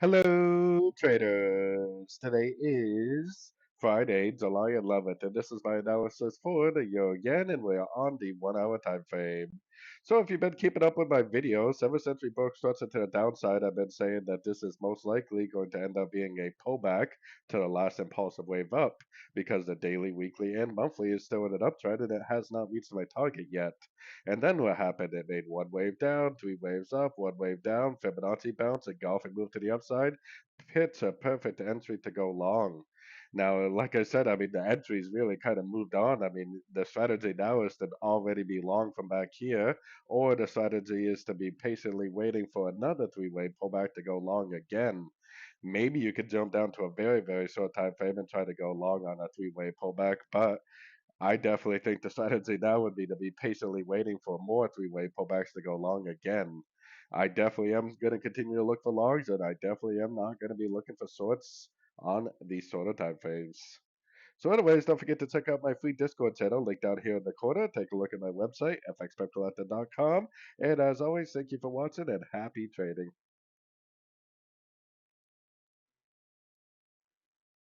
Hello, traders. Today is Friday, July 11th, and this is my analysis for the euro yen, and we're on the 1 hour time frame. So, if you've been keeping up with my videos, ever since we broke structure to the downside, I've been saying that this is most likely going to end up being a pullback to the last impulsive wave up because the daily, weekly, and monthly is still in an uptrend and it has not reached my target yet. And then what happened? It made one wave down, three waves up, one wave down, Fibonacci bounce, and golfing move to the upside. Pitch a perfect entry to go long. Now, like I said, I mean, the entries really kind of moved on. I mean, the strategy now is to already be long from back here, or the strategy is to be patiently waiting for another three-way pullback to go long again. Maybe you could jump down to a very, very short time frame and try to go long on a three-way pullback, but I definitely think the strategy now would be to be patiently waiting for more three-way pullbacks to go long again. I definitely am going to continue to look for longs, and I definitely am not going to be looking for shorts on these shorter time frames. So, anyways, don't forget to check out my free Discord channel linked down here in the corner. Take a look at my website, fxpipcollector.com. And as always, thank you for watching and happy trading.